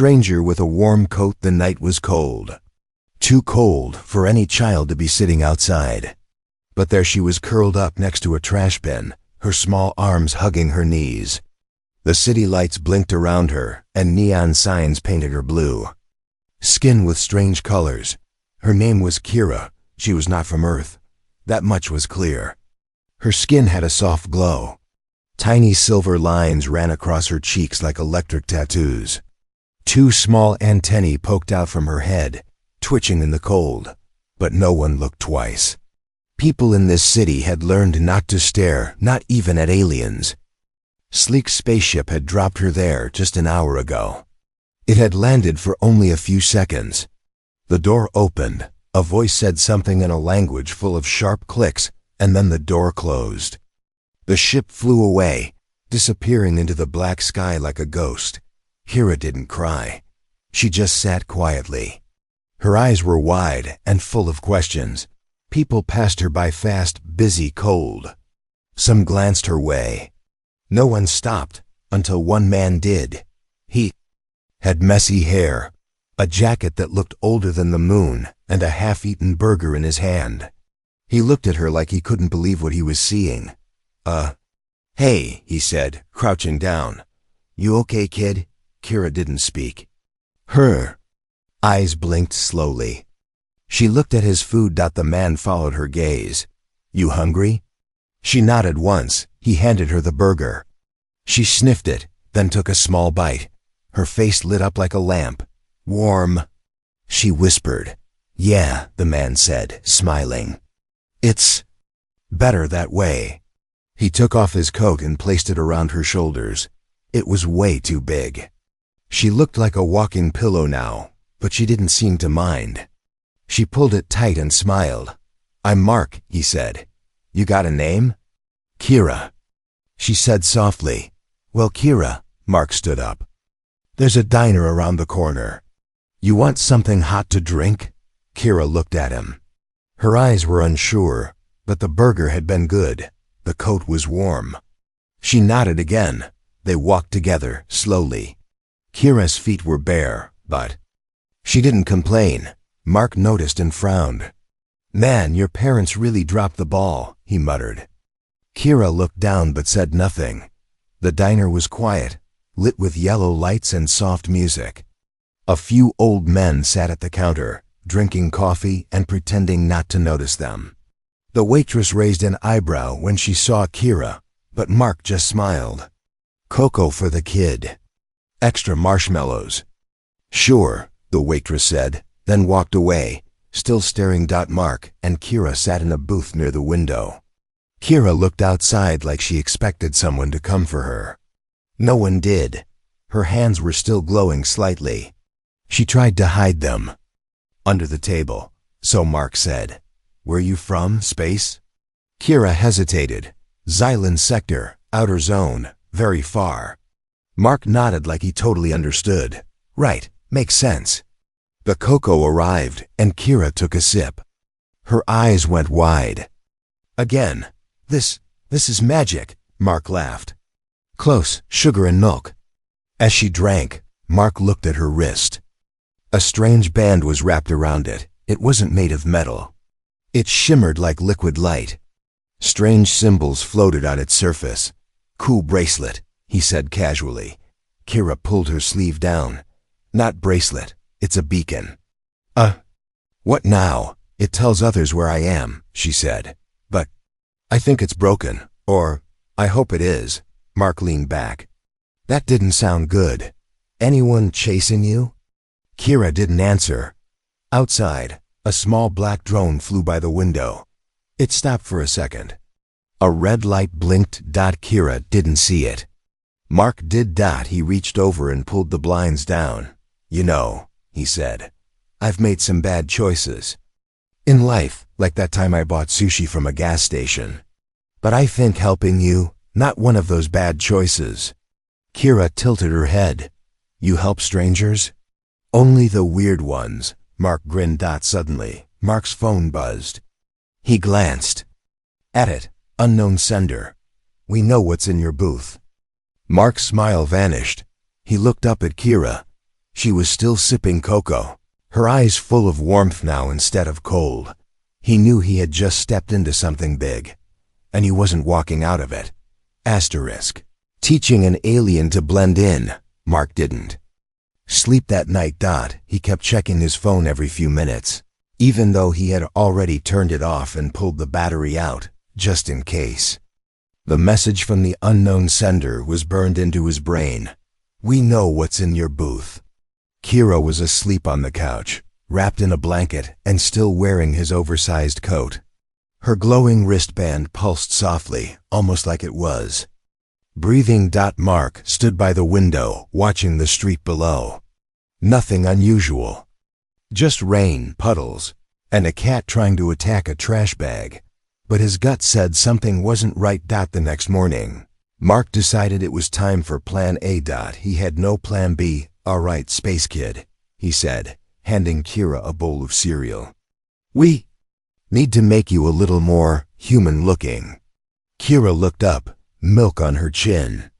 stranger with a warm coat. The night was cold. Too cold for any child to be sitting outside. But there she was, curled up next to a trash bin, her small arms hugging her knees. The city lights blinked around her, and neon signs painted her blue. Skin with strange colors. Her name was Kira. She was not from Earth. That much was clear. Her skin had a soft glow. Tiny silver lines ran across her cheeks like electric tattoos. 2 small antennae poked out from her head, twitching in the cold, but no one looked twice. People in this city had learned not to stare, not even at aliens. Sleek's spaceship had dropped her there just an hour ago. It had landed for only a few seconds. The door opened. A voice said something in a language full of sharp clicks, and then the door closed. The ship flew away, disappearing into the black sky like a ghost. Kira didn't cry. She just sat quietly. Her eyes were wide and full of questions. People passed her by fast, busy, cold. Some glanced her way. No one stopped until one man did. He had messy hair, a jacket that looked older than the moon, and a half-eaten burger in his hand. He looked at her like he couldn't believe what he was seeing. Hey, he said, crouching down. You okay, kid? Kira didn't speak. Her eyes blinked slowly. She looked at his food. The man followed her gaze. You hungry? She nodded once. He handed her the burger. She sniffed it, then took a small bite. Her face lit up like a lamp. Warm. She whispered. Yeah, the man said, smiling. It's better that way. He took off his coat and placed it around her shoulders. It was way too big. She looked like a walking pillow now, but she didn't seem to mind. She pulled it tight and smiled. I'm Mark, he said. You got a name? Kira. She said softly. Well, Kira, Mark stood up. There's a diner around the corner. You want something hot to drink? Kira looked at him. Her eyes were unsure, but the burger had been good. The coat was warm. She nodded again. They walked together, slowly. Kira's feet were bare, but she didn't complain. Mark noticed and frowned. Man, your parents really dropped the ball, he muttered. Kira looked down but said nothing. The diner was quiet, lit with yellow lights and soft music. A few old men sat at the counter, drinking coffee and pretending not to notice them. The waitress raised an eyebrow when she saw Kira, but Mark just smiled. Cocoa for the kid. Extra marshmallows. Sure, the waitress said, then walked away, still staring. Mark and Kira sat in a booth near the window. Kira looked outside like she expected someone to come for her. No one did. Her hands were still glowing slightly. She tried to hide them. Under the table, so Mark said. Where you from, space? Kira hesitated. Xylan sector, outer zone, very far. Mark nodded like he totally understood. Right, makes sense. The cocoa arrived, and Kira took a sip. Her eyes went wide. Again. This is magic, Mark laughed. Close, sugar and milk. As she drank, Mark looked at her wrist. A strange band was wrapped around it. It wasn't made of metal. It shimmered like liquid light. Strange symbols floated on its surface. Cool bracelet, he said casually. Kira pulled her sleeve down. Not bracelet, it's a beacon. What now? It tells others where I am, she said. But I think it's broken, or I hope it is. Mark leaned back. That didn't sound good. Anyone chasing you? Kira didn't answer. Outside, a small black drone flew by the window. It stopped for a second. A red light blinked. Kira didn't see it. Mark did. He reached over and pulled the blinds down. You know, he said, I've made some bad choices. In life, like that time I bought sushi from a gas station. But I think helping you, not one of those bad choices. Kira tilted her head. You help strangers? Only the weird ones. Mark grinned. Suddenly, Mark's phone buzzed. He glanced. At it, unknown sender. We know what's in your booth. Mark's smile vanished. He looked up at Kira. She was still sipping cocoa, her eyes full of warmth now instead of cold. He knew he had just stepped into something big, and he wasn't walking out of it. Asterisk. Teaching an alien to blend in, Mark didn't. Sleep that night. He kept checking his phone every few minutes, even though he had already turned it off and pulled the battery out, just in case. The message from the unknown sender was burned into his brain. We know what's in your booth. Kira was asleep on the couch, wrapped in a blanket and still wearing his oversized coat. Her glowing wristband pulsed softly, almost like it was breathing. Mark stood by the window, watching the street below. Nothing unusual. Just rain, puddles, and a cat trying to attack a trash bag. But his gut said something wasn't right. The next morning, Mark decided it was time for Plan A. He had no Plan B. All right, Space Kid, he said, handing Kira a bowl of cereal. We need to make you a little more human-looking. Kira looked up, milk on her chin.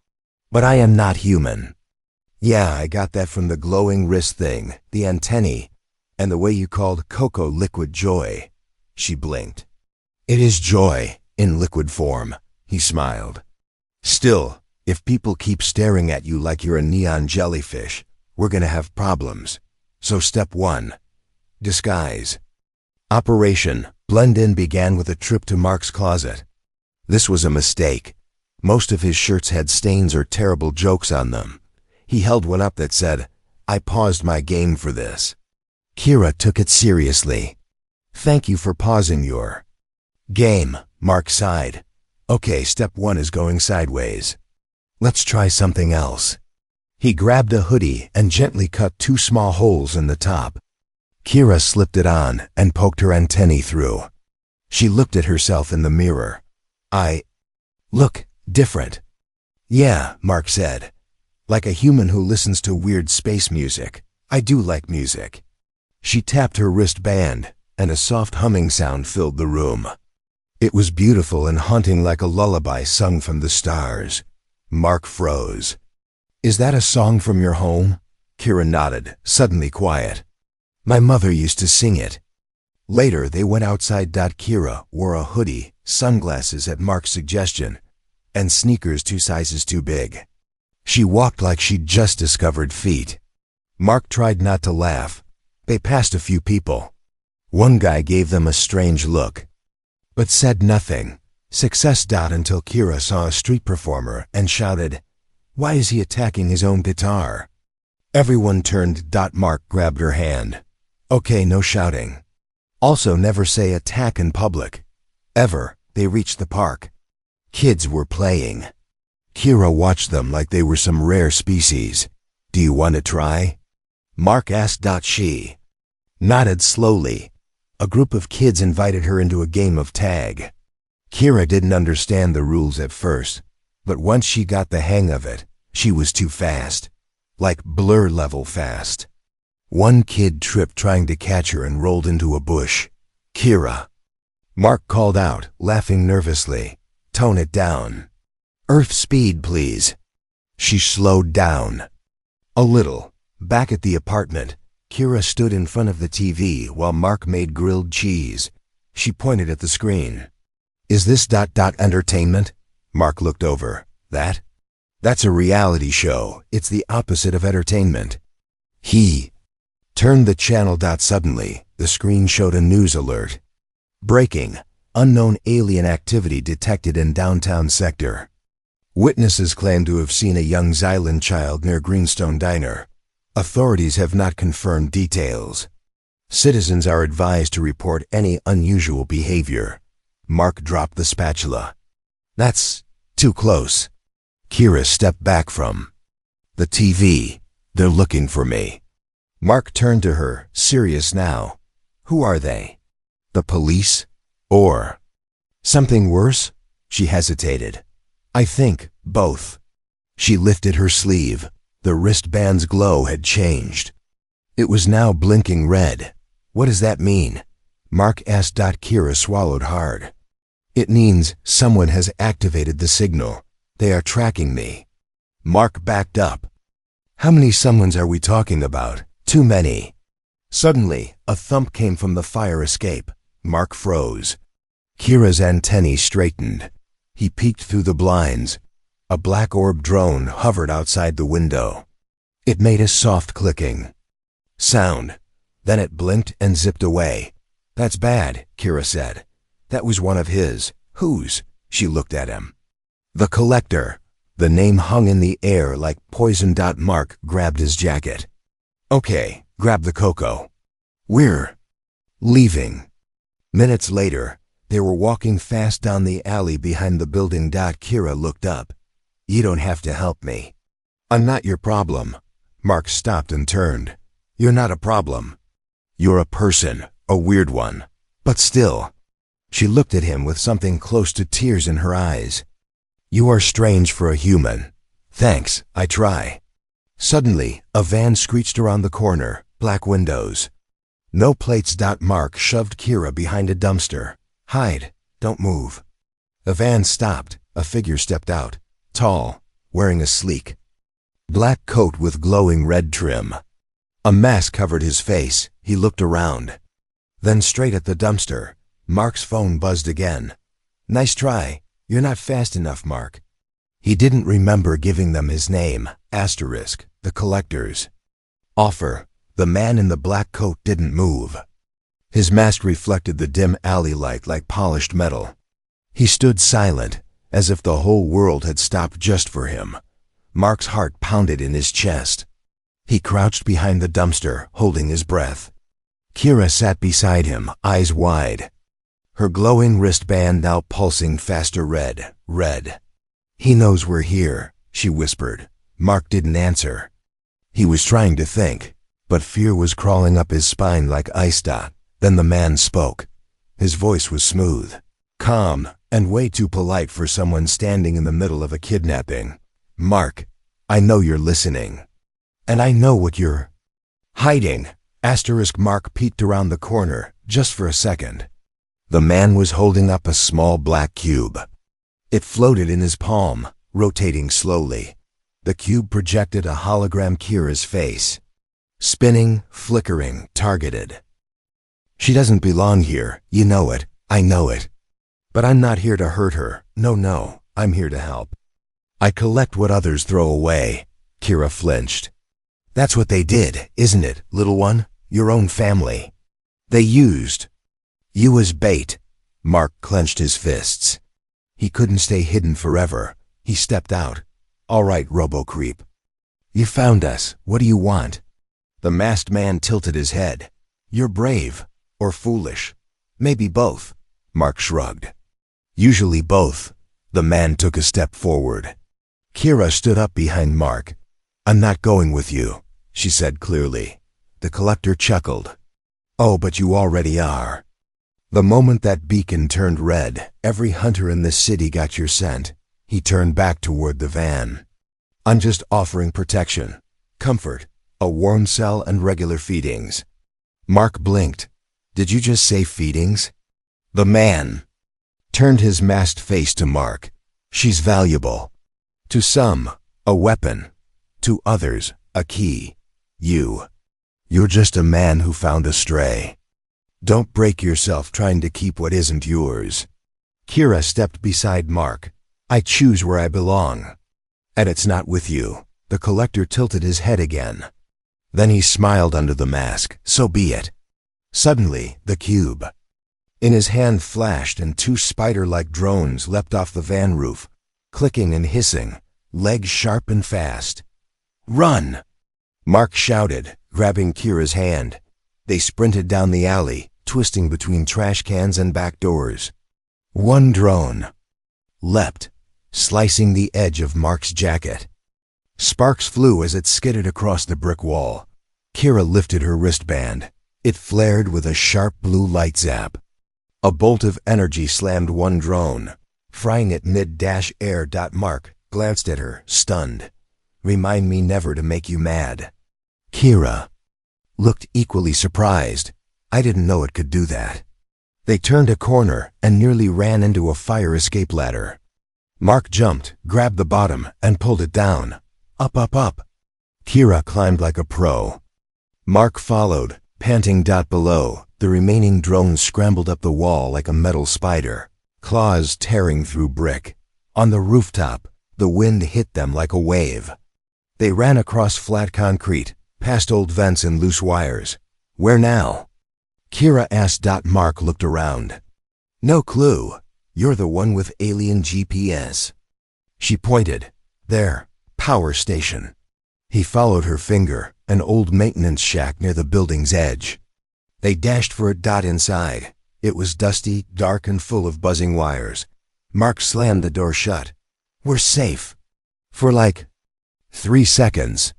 But I am not human. Yeah, I got that from the glowing wrist thing, the antennae, and the way you called cocoa liquid joy. She blinked. It is joy, in liquid form, he smiled. Still, if people keep staring at you like you're a neon jellyfish, we're gonna have problems. So step 1. Disguise. Operation Blend In began with a trip to Mark's closet. This was a mistake. Most of his shirts had stains or terrible jokes on them. He held one up that said, I paused my game for this. Kira took it seriously. Thank you for pausing your game, Mark sighed. Okay, step 1 is going sideways. Let's try something else. He grabbed a hoodie and gently cut 2 small holes in the top. Kira slipped it on and poked her antennae through. She looked at herself in the mirror. I look different. Yeah, Mark said. Like a human who listens to weird space music. I do like music. She tapped her wristband, and a soft humming sound filled the room. It was beautiful and haunting, like a lullaby sung from the stars. Mark froze. Is that a song from your home? Kira nodded, suddenly quiet. My mother used to sing it. Later, they went outside. Kira wore a hoodie, sunglasses at Mark's suggestion, and sneakers 2 sizes too big. She walked like she'd just discovered feet. Mark tried not to laugh. They passed a few people. One guy gave them a strange look, but said nothing. Success. Until Kira saw a street performer and shouted, Why is he attacking his own guitar? Everyone turned. Mark grabbed her hand. Okay, no shouting. Also, never say attack in public. Ever. They reached the park. Kids were playing. Kira watched them like they were some rare species. Do you want to try? Mark asked. She nodded slowly. A group of kids invited her into a game of tag. Kira didn't understand the rules at first, but once she got the hang of it, she was too fast. Like Blur level fast. One kid tripped trying to catch her and rolled into a bush. Kira. Mark called out, laughing nervously. Tone it down. Earth speed, please. She slowed down. A little. Back at the apartment, Kira stood in front of the TV while Mark made grilled cheese. She pointed at the screen. Is this ... entertainment? Mark looked over. That's a reality show. It's the opposite of entertainment. He turned the channel. Suddenly, the screen showed a news alert. Breaking. Unknown alien activity detected in downtown sector. Witnesses claim to have seen a young Xylan child near Greenstone Diner. Authorities have not confirmed details. Citizens are advised to report any unusual behavior. Mark dropped the spatula. That's too close. Kira stepped back from the TV. They're looking for me. Mark turned to her, serious now. Who are they? The police? Or something worse? She hesitated. I think both. She lifted her sleeve. The wristband's glow had changed. It was now blinking red. What does that mean? Mark asked. Kira swallowed hard. It means someone has activated the signal. They are tracking me. Mark backed up. How many someones are we talking about? Too many. Suddenly, a thump came from the fire escape. Mark froze. Kira's antennae straightened. He peeked through the blinds. A black orb drone hovered outside the window. It made a soft clicking sound. Then it blinked and zipped away. That's bad, Kira said. That was one of his. Whose? She looked at him. The Collector. The name hung in the air like poison. Mark grabbed his jacket. Okay, grab the cocoa. We're leaving. Minutes later, they were walking fast down the alley behind the building. Kira looked up. You don't have to help me. I'm not your problem. Mark stopped and turned. You're not a problem. You're a person, a weird one. But still. She looked at him with something close to tears in her eyes. You are strange for a human. Thanks, I try. Suddenly, a van screeched around the corner, black windows. No plates. Mark shoved Kira behind a dumpster. Hide, don't move. The van stopped. A figure stepped out, tall, wearing a sleek black coat with glowing red trim. A mask covered his face. He looked around. Then straight at the dumpster. Mark's phone buzzed again. Nice try. You're not fast enough, Mark. He didn't remember giving them his name. Asterisk, the Collector's offer. The man in the black coat didn't move. His mask reflected the dim alley light like polished metal. He stood silent, as if the whole world had stopped just for him. Mark's heart pounded in his chest. He crouched behind the dumpster, holding his breath. Kira sat beside him, eyes wide. Her glowing wristband now pulsing faster. Red. He knows we're here, she whispered. Mark didn't answer. He was trying to think, but fear was crawling up his spine like ice. Then the man spoke. His voice was smooth, calm, and way too polite for someone standing in the middle of a kidnapping. Mark, I know you're listening. And I know what you're hiding. Asterisk. Mark peeked around the corner, just for a second. The man was holding up a small black cube. It floated in his palm, rotating slowly. The cube projected a hologram. Kira's face. Spinning, flickering, targeted. She doesn't belong here, you know it, I know it. But I'm not here to hurt her. No, I'm here to help. I collect what others throw away. Kira flinched. That's what they did, isn't it, little one? Your own family. They used you as bait. Mark clenched his fists. He couldn't stay hidden forever. He stepped out. All right, Robo-Creep. You found us. What do you want? The masked man tilted his head. You're brave. Or foolish. Maybe both. Mark shrugged. Usually both. The man took a step forward. Kira stood up behind Mark. I'm not going with you, she said clearly. The Collector chuckled. Oh, but you already are. The moment that beacon turned red, every hunter in this city got your scent. He turned back toward the van. I'm just offering protection, comfort, a warm cell and regular feedings. Mark blinked. Did you just say feedings? The man turned his masked face to Mark. She's valuable. To some, a weapon. To others, a key. You're just a man who found a stray. Don't break yourself trying to keep what isn't yours. Kira stepped beside Mark. I choose where I belong. And it's not with you. The Collector tilted his head again. Then he smiled under the mask. So be it. Suddenly, the cube in his hand flashed and two spider-like drones leapt off the van roof, clicking and hissing, legs sharp and fast. Run! Mark shouted, grabbing Kira's hand. They sprinted down the alley, twisting between trash cans and back doors. One drone leapt, slicing the edge of Mark's jacket. Sparks flew as it skidded across the brick wall. Kira lifted her wristband. It flared with a sharp blue light zap. A bolt of energy slammed one drone, frying it mid-air. Mark glanced at her, stunned. Remind me never to make you mad. Kira looked equally surprised. I didn't know it could do that. They turned a corner and nearly ran into a fire escape ladder. Mark jumped, grabbed the bottom, and pulled it down. Up. Kira climbed like a pro. Mark followed, panting. Below, the remaining drones scrambled up the wall like a metal spider, claws tearing through brick. On the rooftop, the wind hit them like a wave. They ran across flat concrete, past old vents and loose wires. Where now? Kira asked. Mark looked around. No clue. You're the one with alien GPS. She pointed. There, power station. He followed her finger, an old maintenance shack near the building's edge. They dashed for it. Inside, it was dusty, dark, and full of buzzing wires. Mark slammed the door shut. We're safe. For like 3 seconds.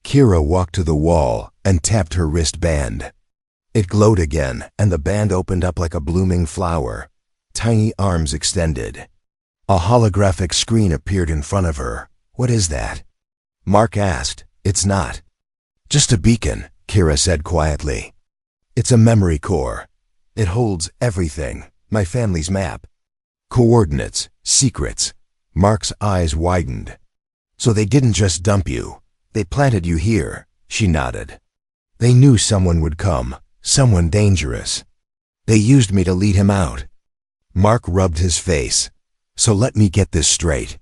Kira walked to the wall and tapped her wristband. It glowed again, and the band opened up like a blooming flower. Tiny arms extended. A holographic screen appeared in front of her. What is that? Mark asked. It's not. Just a beacon, Kira said quietly. It's a memory core. It holds everything. My family's map. Coordinates, secrets. Mark's eyes widened. So they didn't just dump you. They planted you here, she nodded. They knew someone would come, someone dangerous. They used me to lead him out. Mark rubbed his face. So let me get this straight.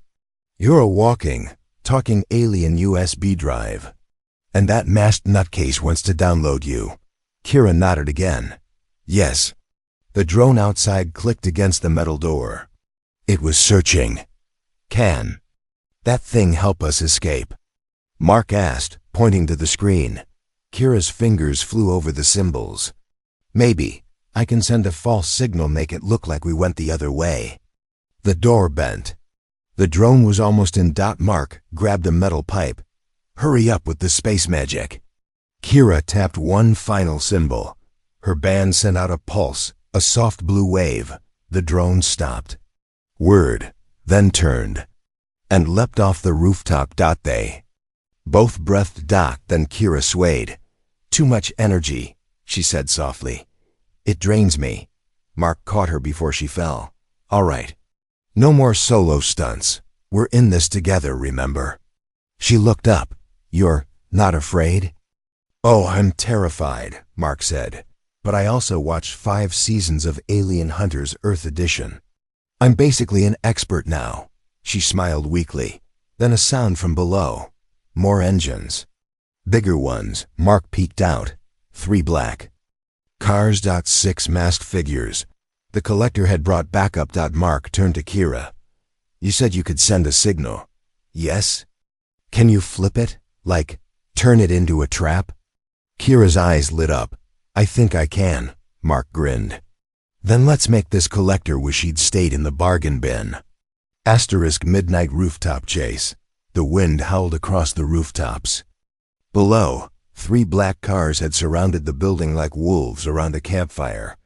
You're a walking, talking alien USB drive. And that masked nutcase wants to download you. Kira nodded again. Yes. The drone outside clicked against the metal door. It was searching. Can that thing help us escape? Mark asked, pointing to the screen. Kira's fingers flew over the symbols. Maybe. I can send a false signal, make it look like we went the other way. The door bent. The drone was almost in. Mark grabbed a metal pipe. Hurry up with the space magic. Kira tapped one final symbol. Her band sent out a pulse, a soft blue wave. The drone stopped. Whirred, then turned, and leapt off the rooftop. They both breathed. Then Kira swayed. Too much energy, she said softly. It drains me. Mark caught her before she fell. All right. No more solo stunts. We're in this together, remember? She looked up. You're not afraid? Oh, I'm terrified, Mark said. But I also watched 5 seasons of Alien Hunters Earth Edition. I'm basically an expert now. She smiled weakly. Then a sound from below. More engines. Bigger ones. Mark peeked out. 3 black cars. 6 masked figures. The collector had brought backup. Mark turned to Kira. You said you could send a signal. Yes? Can you flip it? Like, turn it into a trap? Kira's eyes lit up. I think I can, Mark grinned. Then let's make this collector wish he'd stayed in the bargain bin. * midnight rooftop chase. The wind howled across the rooftops. Below, 3 black cars had surrounded the building like wolves around a campfire.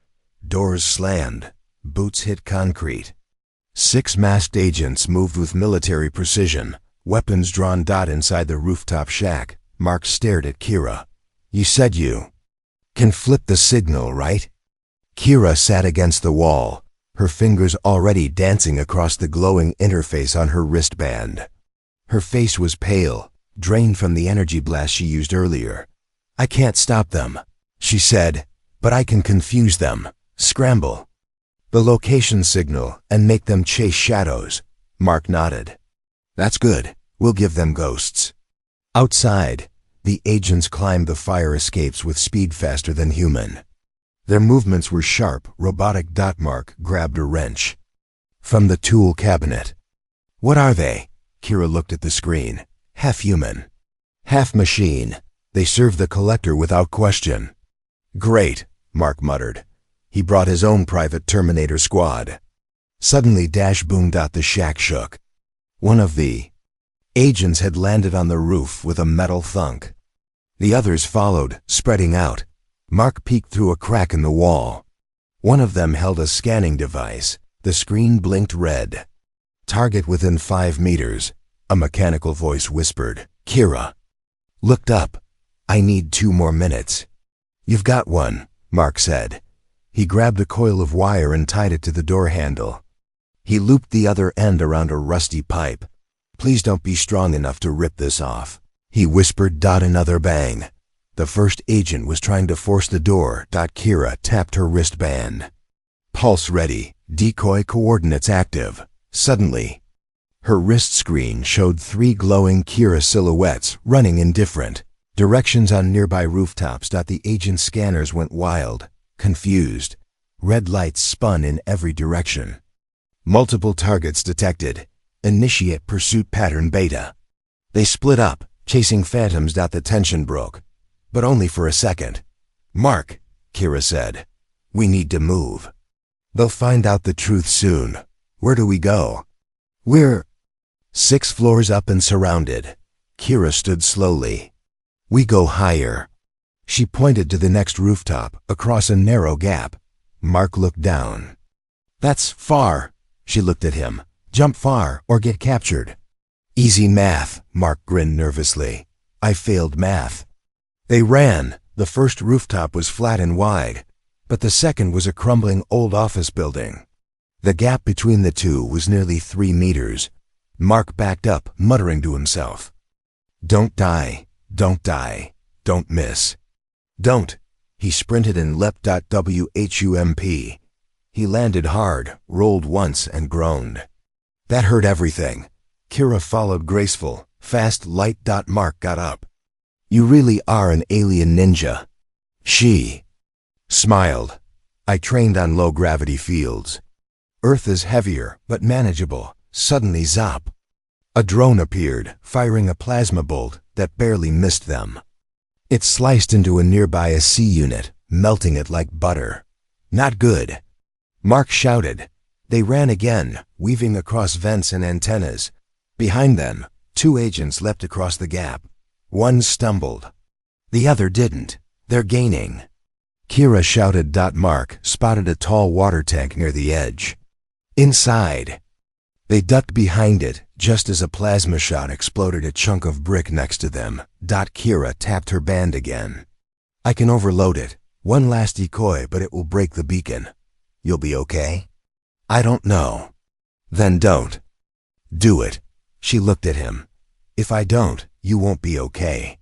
Doors slammed. Boots hit concrete. 6 masked agents moved with military precision, weapons drawn. Inside the rooftop shack, Mark stared at Kira. You said you can flip the signal, right? Kira sat against the wall, her fingers already dancing across the glowing interface on her wristband. Her face was pale, drained from the energy blast she used earlier. I can't stop them, she said, but I can confuse them, scramble the location signal, and make them chase shadows. Mark nodded. That's good. We'll give them ghosts. Outside, the agents climbed the fire escapes with speed faster than human. Their movements were sharp, robotic. Mark grabbed a wrench from the tool cabinet. What are they? Kira looked at the screen. Half human, half machine. They serve the collector without question. Great, Mark muttered. He brought his own private Terminator squad. Suddenly dash boomed. The shack shook. One of the agents had landed on the roof with a metal thunk. The others followed, spreading out. Mark peeked through a crack in the wall. One of them held a scanning device. The screen blinked red. Target within 5 meters, a mechanical voice whispered. Kira looked up. I need 2 more minutes. You've got one, Mark said. He grabbed a coil of wire and tied it to the door handle. He looped the other end around a rusty pipe. Please don't be strong enough to rip this off. He whispered. Another bang. The first agent was trying to force the door. Kira tapped her wristband. Pulse ready, decoy coordinates active. Suddenly, her wrist screen showed 3 glowing Kira silhouettes running in different directions on nearby rooftops. The agent's scanners went wild, confused. Red lights spun in every direction. Multiple targets detected. Initiate pursuit pattern beta. They split up, chasing phantoms. The tension broke, but only for a second. Mark, Kira said, we need to move. They'll find out the truth soon. Where do we go? We're 6 floors up and surrounded. Kira stood slowly. We go higher. She pointed to the next rooftop, across a narrow gap. Mark looked down. That's far. She looked at him. Jump far or get captured. Easy math, Mark grinned nervously. I failed math. They ran. The first rooftop was flat and wide, but the second was a crumbling old office building. The gap between the two was nearly 3 meters. Mark backed up, muttering to himself. Don't die, don't die, don't miss. Don't. He sprinted and leapt. Whump. He landed hard, rolled once, and groaned. That hurt everything. Kira followed, graceful, fast, light. Mark got up. You really are an alien ninja. She smiled. I trained on low-gravity fields. Earth is heavier, but manageable. Suddenly, zop. A drone appeared, firing a plasma bolt that barely missed them. It sliced into a nearby SC unit, melting it like butter. Not good. Mark shouted. They ran again, weaving across vents and antennas. Behind them, 2 agents leapt across the gap. One stumbled. The other didn't. They're gaining. Kira shouted. Mark spotted a tall water tank near the edge. Inside. They ducked behind it, just as a plasma shot exploded a chunk of brick next to them. Kira tapped her band again. I can overload it. One last decoy, but it will break the beacon. You'll be okay? I don't know. Then don't. Do it. She looked at him. If I don't, you won't be okay.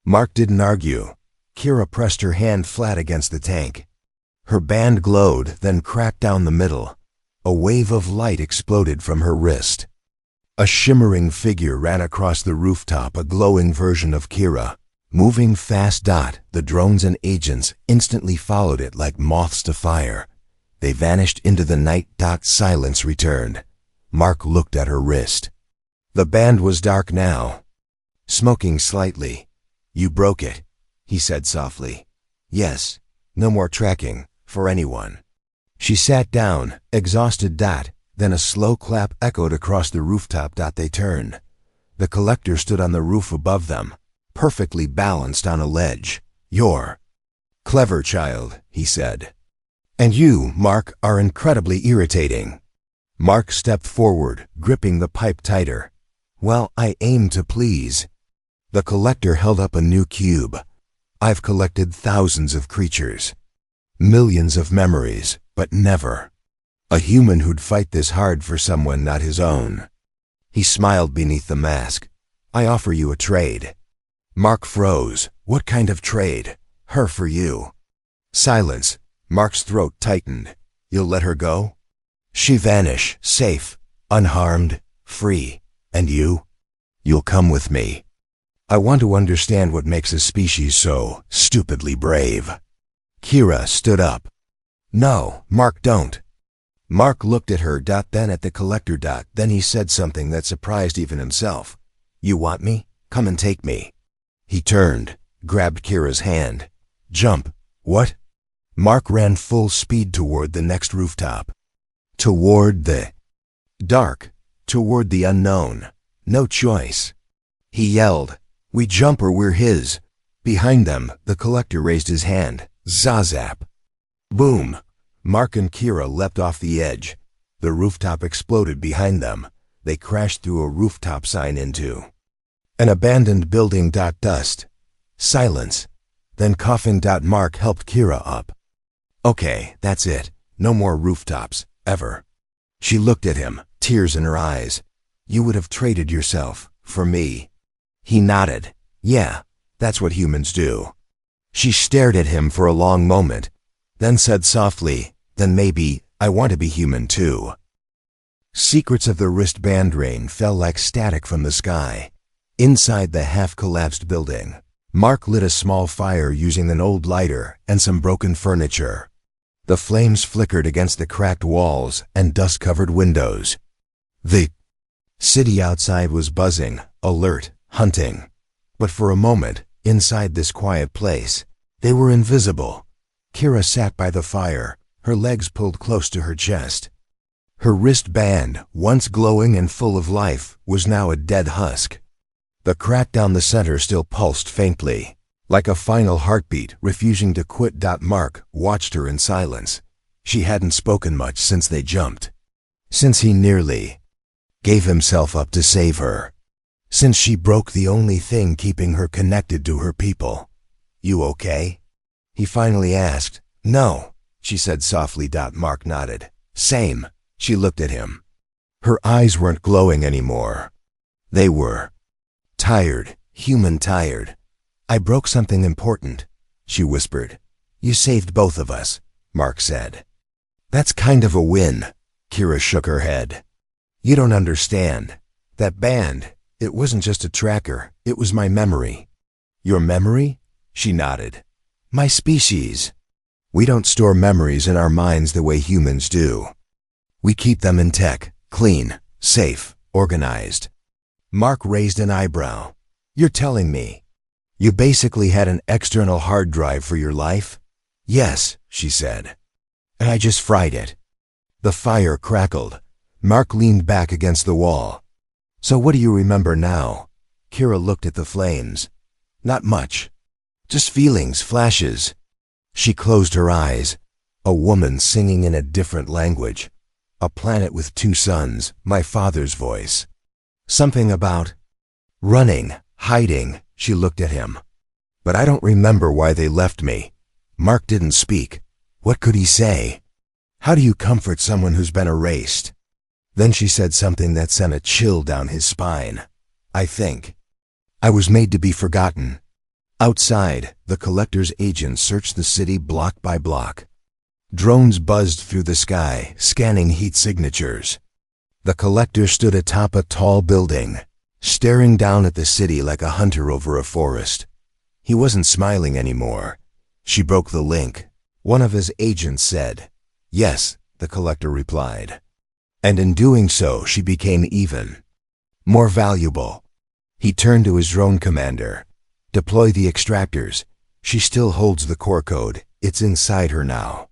Mark didn't argue. Kira pressed her hand flat against the tank. Her band glowed, then cracked down the middle. A wave of light exploded from her wrist. A shimmering figure ran across the rooftop, a glowing version of Kira. Moving fast. The drones and agents instantly followed it like moths to fire. They vanished into the night. Silence returned. Mark looked at her wrist. The band was dark now, smoking slightly. You broke it, he said softly. Yes, no more tracking, for anyone. She sat down, exhausted. Then a slow clap echoed across the rooftop. They turned. The collector stood on the roof above them, perfectly balanced on a ledge. You're clever, child, he said. And you, Mark, are incredibly irritating. Mark stepped forward, gripping the pipe tighter. Well, I aim to please. The collector held up a new cube. I've collected thousands of creatures, millions of memories, but never a human who'd fight this hard for someone not his own. He smiled beneath the mask. I offer you a trade. Mark froze. What kind of trade? Her for you. Silence. Mark's throat tightened. You'll let her go? She vanish, safe, unharmed, free. And you? You'll come with me. I want to understand what makes a species so stupidly brave. Kira stood up. No, Mark, don't. Mark looked at her. Then at the collector. Then he said something that surprised even himself. You want me? Come and take me. He turned, grabbed Kira's hand. Jump. What? Mark ran full speed toward the next rooftop. Toward the dark. Toward the unknown. No choice. He yelled, We jump or we're his. Behind them, the collector raised his hand. Zazap. Boom. Mark and Kira leapt off the edge. The rooftop exploded behind them. They crashed through a rooftop sign into an abandoned building. Dust. Silence. Then coughing. Mark helped Kira up. Okay, that's it. No more rooftops. Ever. She looked at him, tears in her eyes. You would have traded yourself, for me. He nodded. Yeah, that's what humans do. She stared at him for a long moment, then said softly, then maybe I want to be human too. Secrets of the wristband rain fell like static from the sky. Inside the half-collapsed building, Mark lit a small fire using an old lighter and some broken furniture. The flames flickered against the cracked walls and dust-covered windows. The city outside was buzzing, alert, hunting. But for a moment, inside this quiet place, they were invisible. Kira sat by the fire, her legs pulled close to her chest. Her wristband, once glowing and full of life, was now a dead husk. The crack down the center still pulsed faintly, like a final heartbeat refusing to quit. Mark watched her in silence. She hadn't spoken much since they jumped. Since he nearly gave himself up to save her. Since she broke the only thing keeping her connected to her people. You okay? He finally asked. No, she said softly. Mark nodded. Same. She looked at him. Her eyes weren't glowing anymore. They were tired, human tired. I broke something important, she whispered. You saved both of us, Mark said. That's kind of a win, Kira shook her head. You don't understand. That band, it wasn't just a tracker, it was my memory. Your memory? She nodded. My species. We don't store memories in our minds the way humans do. We keep them in tech, clean, safe, organized. Mark raised an eyebrow. You're telling me you basically had an external hard drive for your life? Yes, she said. And I just fried it. The fire crackled. Mark leaned back against the wall. So what do you remember now? Kira looked at the flames. Not much. Just feelings, flashes. She closed her eyes. A woman singing in a different language. A planet with two suns, my father's voice. Something about running, hiding. She looked at him. But I don't remember why they left me. Mark didn't speak. What could he say? How do you comfort someone who's been erased? Then she said something that sent a chill down his spine. I think I was made to be forgotten. Outside, the collector's agents searched the city block by block. Drones buzzed through the sky, scanning heat signatures. The collector stood atop a tall building, staring down at the city like a hunter over a forest. He wasn't smiling anymore. She broke the link. One of his agents said, Yes, the collector replied. And in doing so, she became even more valuable. He turned to his drone commander. Deploy the extractors. She still holds the core code. It's inside her now.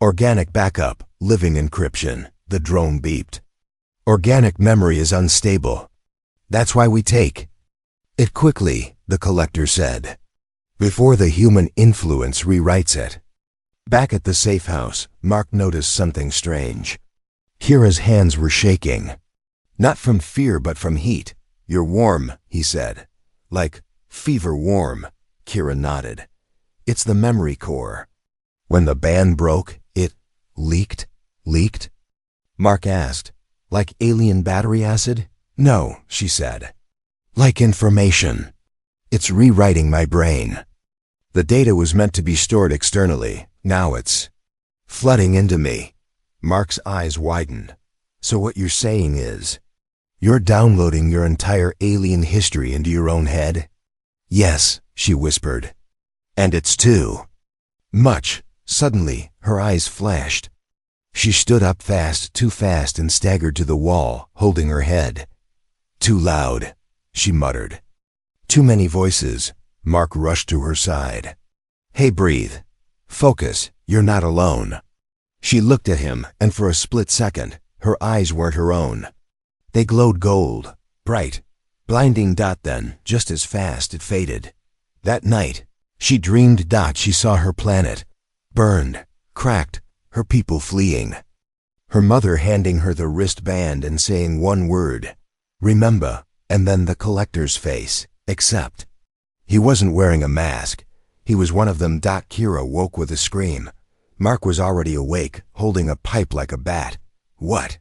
Organic backup, living encryption, the drone beeped. Organic memory is unstable. That's why we take it quickly, the collector said, before the human influence rewrites it. Back at the safe house, Mark noticed something strange. Kira's hands were shaking. Not from fear, but from heat. You're warm, he said. Like fever warm, Kira nodded. It's the memory core. When the band broke, it leaked? Mark asked. Like alien battery acid? No, she said. Like information. It's rewriting my brain. The data was meant to be stored externally. Now it's flooding into me. Mark's eyes widened. So what you're saying is, you're downloading your entire alien history into your own head? Yes, she whispered. And it's too much. Suddenly, her eyes flashed. She stood up fast, too fast, and staggered to the wall, holding her head. Too loud, she muttered. Too many voices. Mark rushed to her side. Hey, breathe. Focus, you're not alone. She looked at him, and for a split second, her eyes weren't her own. They glowed gold, bright, blinding. Then, just as fast, it faded. That night, she dreamed. She saw her planet, burned, cracked, her people fleeing. Her mother handing her the wristband and saying one word, remember, and then the collector's face, accept. He wasn't wearing a mask. He was one of them. Kira woke with a scream. Mark was already awake, holding a pipe like a bat. What?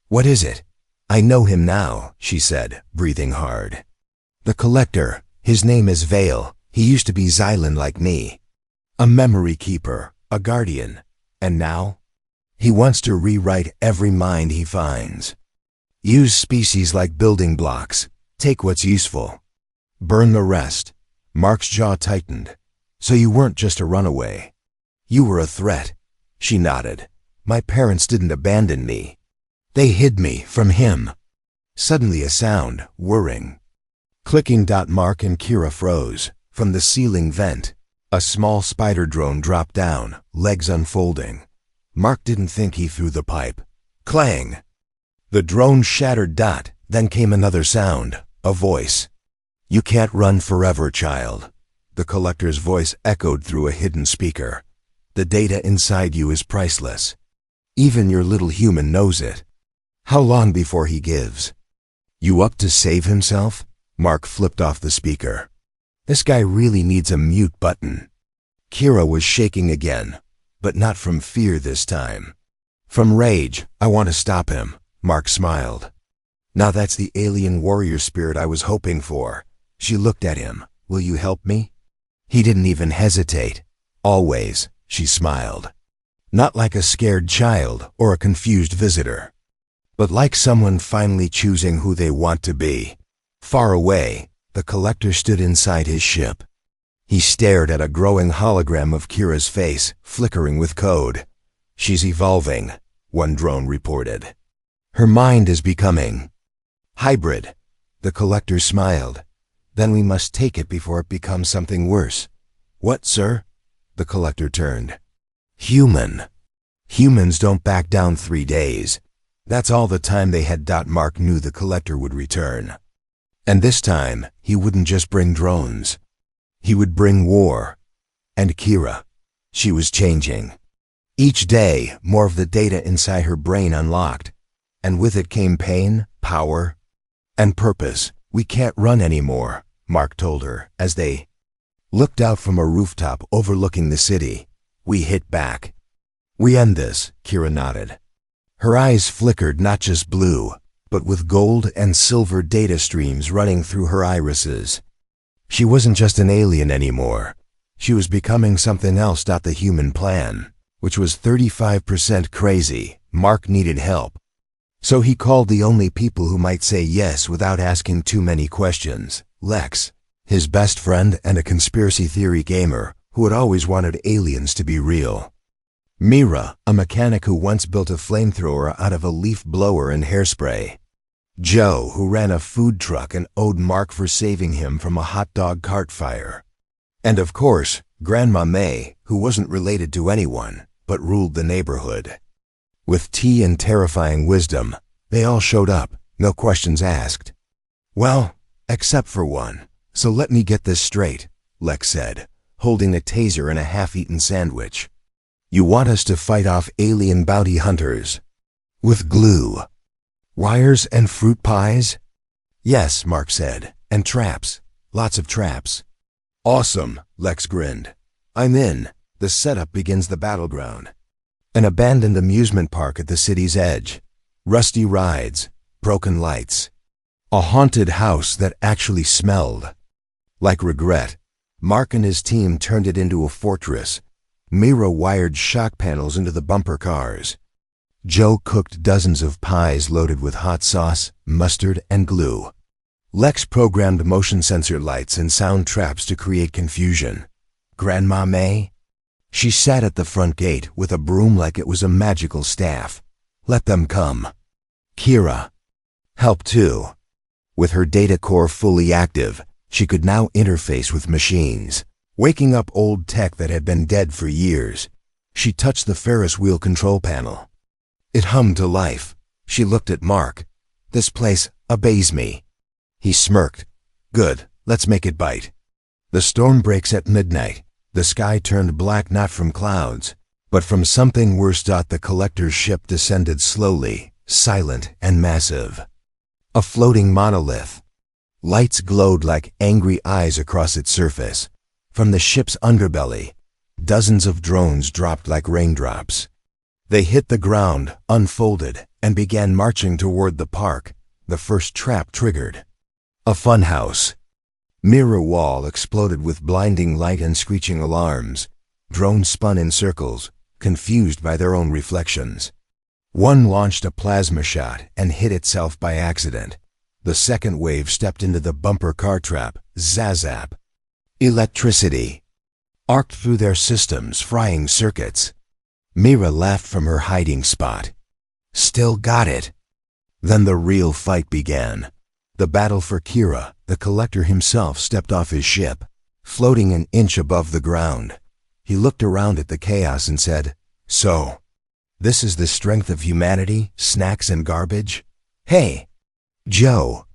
What is it? I know him now, she said, breathing hard. The collector, His name is Vale. He used to be Xylan like me. A memory keeper, a guardian. And now? He wants to rewrite every mind he finds. Use species like building blocks. Take what's useful. Burn the rest. Mark's jaw tightened. So you weren't just a runaway. You were a threat. She nodded. My parents didn't abandon me. They hid me from him. Suddenly a sound, whirring. Clicking. Mark and Kira froze. From the ceiling vent, a small spider drone dropped down, legs unfolding. Mark didn't think he threw the pipe. Clang! The drone shattered. Then came another sound, a voice. You can't run forever, child. The collector's voice echoed through a hidden speaker. The data inside you is priceless. Even your little human knows it. How long before he gives? You up to save himself? Mark flipped off the speaker. This guy really needs a mute button. Kira was shaking again, but not from fear this time. From rage. I want to stop him. Mark smiled. Now that's the alien warrior spirit I was hoping for. She looked at him. Will you help me? He didn't even hesitate. Always, she smiled. Not like a scared child or a confused visitor, but like someone finally choosing who they want to be. Far away, the collector stood inside his ship. He stared at a growing hologram of Kira's face, flickering with code. She's evolving, one drone reported. Her mind is becoming hybrid. The collector smiled. Then we must take it before it becomes something worse. What, sir? The collector turned. Human. Humans don't back down 3 days. That's all the time they had. Mark knew the collector would return. And this time, he wouldn't just bring drones. He would bring war. And Kira. She was changing. Each day, more of the data inside her brain unlocked. And with it came pain, power, and purpose. We can't run anymore, Mark told her, as they looked out from a rooftop overlooking the city. We hit back. We end this, Kira nodded. Her eyes flickered, not just blue, but with gold and silver data streams running through her irises. She wasn't just an alien anymore. She was becoming something else. The human plan, which was 35% crazy. Mark needed help. So he called the only people who might say yes without asking too many questions. Lex, his best friend and a conspiracy theory gamer who had always wanted aliens to be real. Mira, a mechanic who once built a flamethrower out of a leaf blower and hairspray. Joe, who ran a food truck and owed Mark for saving him from a hot dog cart fire. And of course, Grandma May, who wasn't related to anyone, but ruled the neighborhood. With tea and terrifying wisdom, they all showed up, no questions asked. Well, except for one. So let me get this straight, Lex said, holding a taser and a half-eaten sandwich. You want us to fight off alien bounty hunters? With glue? Wires and fruit pies? Yes, Mark said, and traps. Lots of traps. Awesome, Lex grinned. I'm in. The setup begins the battleground. An abandoned amusement park at the city's edge. Rusty rides, broken lights. A haunted house that actually smelled like regret. Mark and his team turned it into a fortress. Mira wired shock panels into the bumper cars. Joe cooked dozens of pies loaded with hot sauce, mustard, and glue. Lex programmed motion sensor lights and sound traps to create confusion. Grandma May? She sat at the front gate with a broom like it was a magical staff. Let them come. Kira. Help too. With her data core fully active, she could now interface with machines, waking up old tech that had been dead for years. She touched the Ferris wheel control panel. It hummed to life. She looked at Mark. This place obeys me. He smirked. Good, let's make it bite. The storm breaks at midnight. The sky turned black, not from clouds, but from something worse. The collector's ship descended slowly, silent and massive. A floating monolith. Lights glowed like angry eyes across its surface. From the ship's underbelly, dozens of drones dropped like raindrops. They hit the ground, unfolded, and began marching toward the park. The first trap triggered. A funhouse. Mirror wall exploded with blinding light and screeching alarms. Drones spun in circles, confused by their own reflections. One launched a plasma shot and hit itself by accident. The second wave stepped into the bumper car trap. Zazap. Electricity arced through their systems, frying circuits. Mira laughed from her hiding spot. Still got it. Then the real fight began. The battle for Kira. The collector himself stepped off his ship, floating an inch above the ground. He looked around at the chaos and said, "So, this is the strength of humanity, snacks and garbage?" "Hey!" Joe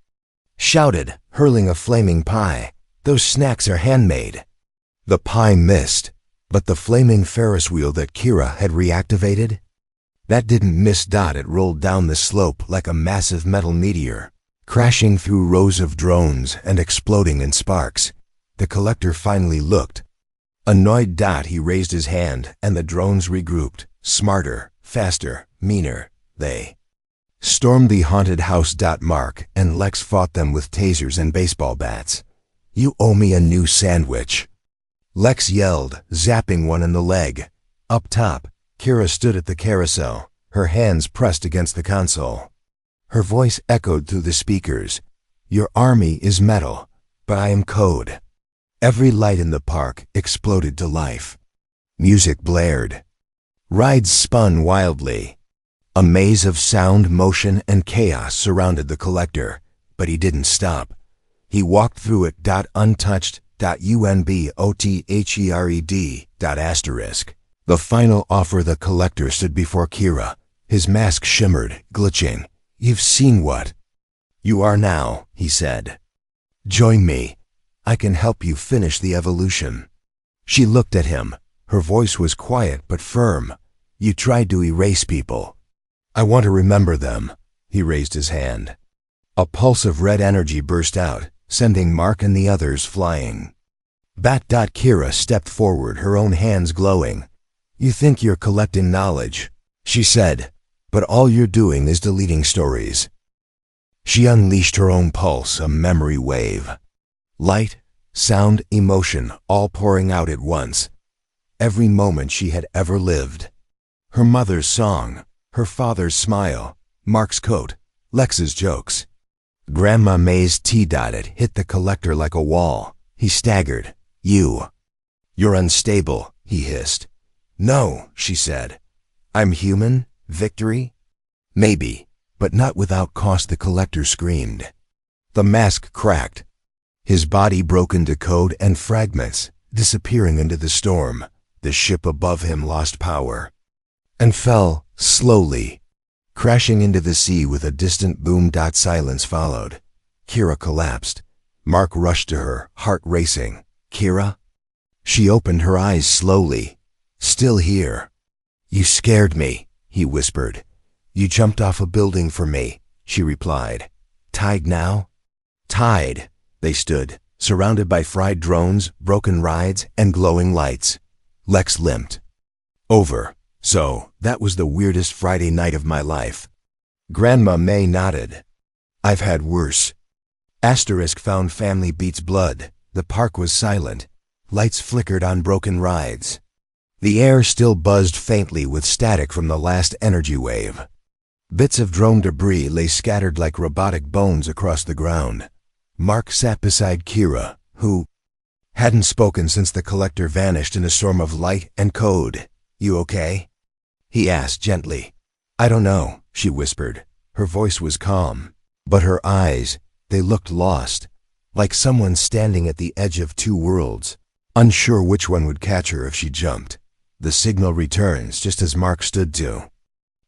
shouted, hurling a flaming pie. "Those snacks are handmade." The pie missed, but the flaming Ferris wheel that Kira had reactivated? That didn't miss. It rolled down the slope like a massive metal meteor, crashing through rows of drones and exploding in sparks. The collector finally looked. Annoyed. He raised his hand and the drones regrouped. Smarter, faster, meaner. They stormed the haunted house. Mark and Lex fought them with tasers and baseball bats. "You owe me a new sandwich," Lex yelled, zapping one in the leg. Up top, Kira stood at the carousel, her hands pressed against the console. Her voice echoed through the speakers. "Your army is metal, but I am code." Every light in the park exploded to life. Music blared. Rides spun wildly. A maze of sound, motion, and chaos surrounded the collector, but he didn't stop. He walked through it. Untouched. UNBOTHERED. The final offer. The collector stood before Kira. His mask shimmered, glitching. "You've seen what you are now," he said. "Join me. I can help you finish the evolution." She looked at him. Her voice was quiet but firm. "You tried to erase people. I want to remember them." He raised his hand. A pulse of red energy burst out, sending Mark and the others flying. Kira stepped forward, her own hands glowing. "You think you're collecting knowledge," she said, "but all you're doing is deleting stories." She unleashed her own pulse, a memory wave. Light, sound, emotion, all pouring out at once. Every moment she had ever lived. Her mother's song, her father's smile, Mark's coat, Lex's jokes. Grandma May's tea. It hit the collector like a wall. He staggered. You're unstable," he hissed. "No," she said. "I'm human. Victory? Maybe, but not without cost." The collector screamed. The mask cracked. His body broke into code and fragments, disappearing into the storm. The ship above him lost power and fell, slowly, crashing into the sea with a distant boom. Silence followed. Kira collapsed. Mark rushed to her, heart racing. "Kira?" She opened her eyes slowly. "Still here." "You scared me," he whispered. "You jumped off a building for me," she replied. "Tied now?" Tied. They stood, surrounded by fried drones, broken rides, and glowing lights. Lex limped. "Over. So, that was the weirdest Friday night of my life." Grandma May nodded. "I've had worse." Found family beats blood. The park was silent. Lights flickered on broken rides. The air still buzzed faintly with static from the last energy wave. Bits of drone debris lay scattered like robotic bones across the ground. Mark sat beside Kira, who hadn't spoken since the collector vanished in a storm of light and code. "You okay?" he asked gently. "I don't know," she whispered. Her voice was calm, but her eyes, they looked lost, like someone standing at the edge of two worlds, unsure which one would catch her if she jumped. The signal returns just as Mark stood to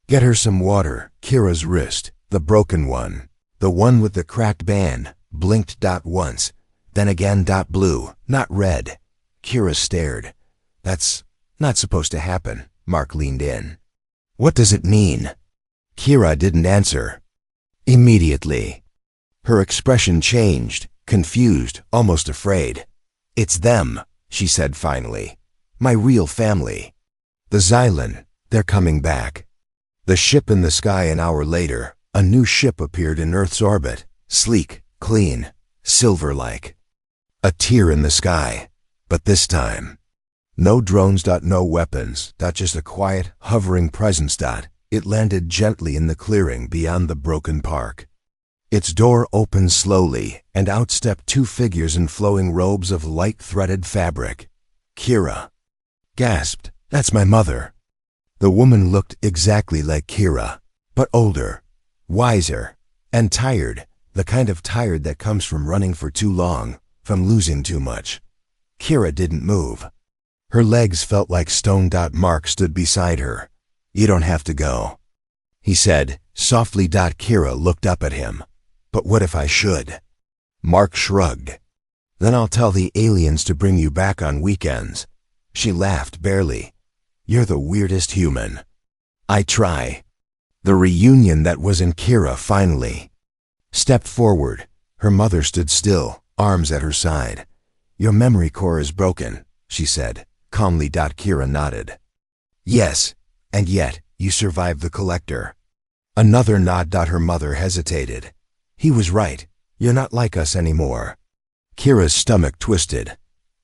get her some water. Kira's wrist, the broken one, the one with the cracked band, blinked. Once, then again. Blue, not red. Kira stared. "That's not supposed to happen." Mark leaned in. "What does it mean?" Kira didn't answer. Immediately, her expression changed, confused, almost afraid. "It's them," she said finally. "My real family. The Xylan, they're coming back." The ship in the sky. An hour later, a new ship appeared in Earth's orbit, sleek, clean, silver-like. A tear in the sky. But this time, no drones. No weapons. Just a quiet, hovering presence. It landed gently in the clearing beyond the broken park. Its door opened slowly, and out stepped two figures in flowing robes of light threaded fabric. Kira gasped, "That's my mother." The woman looked exactly like Kira, but older, wiser, and tired, the kind of tired that comes from running for too long, from losing too much. Kira didn't move. Her legs felt like stone. Mark stood beside her. "You don't have to go," he said, softly. Kira looked up at him. "But what if I should?" Mark shrugged. "Then I'll tell the aliens to bring you back on weekends." She laughed barely. "You're the weirdest human." "I try." The reunion that was in Kira finally stepped forward. Her mother stood still, arms at her side. "Your memory core is broken," she said, calmly. Kira nodded. "Yes, and yet you survived the collector." Another nod. Her mother hesitated. "He was right. You're not like us anymore." Kira's stomach twisted.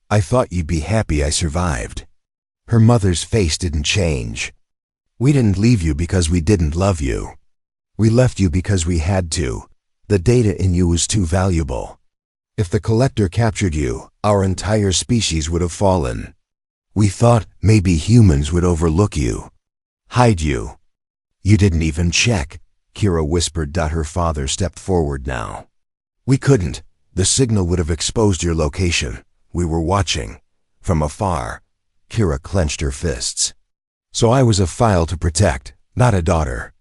"I thought you'd be happy I survived." Her mother's face didn't change. "We didn't leave you because we didn't love you. We left you because we had to. The data in you was too valuable. If the collector captured you, our entire species would have fallen. We thought maybe humans would overlook you, hide you." "You didn't even check," Kira whispered. Her father stepped forward now. "We couldn't. The signal would have exposed your location. We were watching. From afar." Kira clenched her fists. "So I was a file to protect, not a daughter."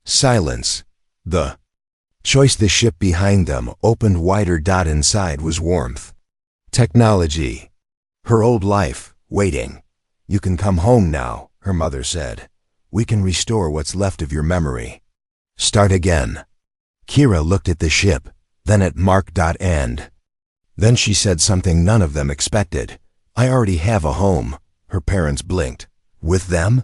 Silence. The choice. The ship behind them opened wider. Inside was warmth. Technology. Her old life, waiting. "You can come home now," her mother said. "We can restore what's left of your memory. Start again." Kira looked at the ship, then at Mark. And then she said something none of them expected. "I already have a home." Her parents blinked. "With them?"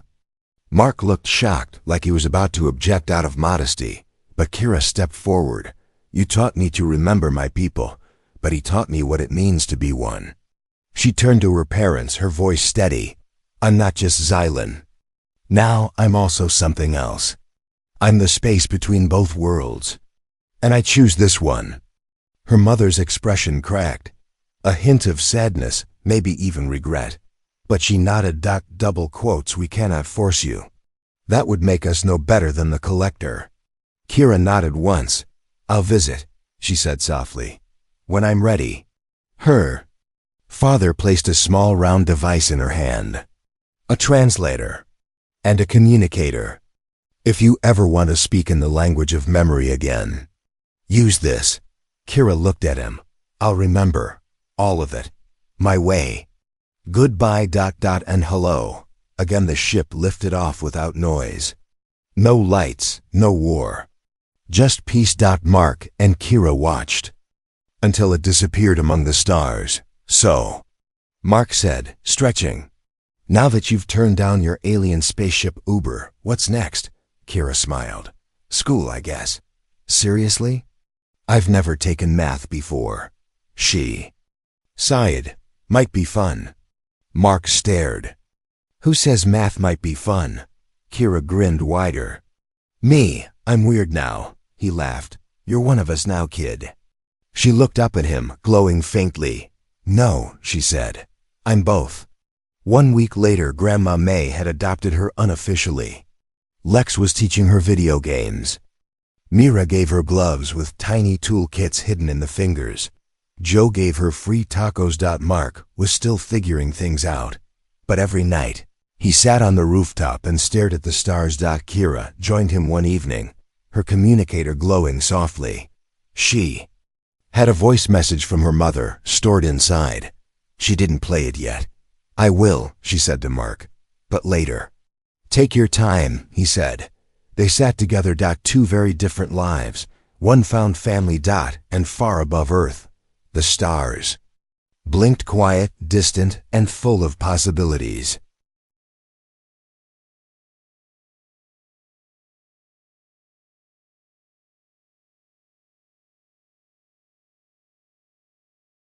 Mark looked shocked, like he was about to object out of modesty. But Kira stepped forward. "You taught me to remember my people, but he taught me what it means to be one." She turned to her parents, her voice steady. "I'm not just Xylan. Now I'm also something else. I'm the space between both worlds. And I choose this one." Her mother's expression cracked. A hint of sadness, maybe even regret. But she nodded. Double quotes, "We cannot force you. That would make us no better than the collector." Kira nodded once. "I'll visit," she said softly. "When I'm ready." Her father placed a small round device in her hand. "A translator. And a communicator. If you ever want to speak in the language of memory again, use this." Kira looked at him. "I'll remember. All of it. My way. Goodbye. And hello." Again the ship lifted off without noise. No lights, no war. Just peace. Mark and Kira watched until it disappeared among the stars. "So," Mark said, stretching, "now that you've turned down your alien spaceship Uber, what's next?" Kira smiled. "School, I guess." "Seriously?" "I've never taken math before." She sighed. "Might be fun." Mark stared. "Who says math might be fun?" Kira grinned wider. "Me, I'm weird now," he laughed. "You're one of us now, kid." She looked up at him, glowing faintly. "No," she said. "I'm both." 1 week later, Grandma May had adopted her unofficially. Lex was teaching her video games. Mira gave her gloves with tiny toolkits hidden in the fingers. Joe gave her free tacos. Mark was still figuring things out. But every night, he sat on the rooftop and stared at the stars. Kira joined him one evening, her communicator glowing softly. She had a voice message from her mother stored inside. She didn't play it yet. "I will," she said to Mark, "but later." "Take your time," he said. They sat together. Two very different lives. One found family. And far above Earth, the stars blinked quiet, distant, and full of possibilities.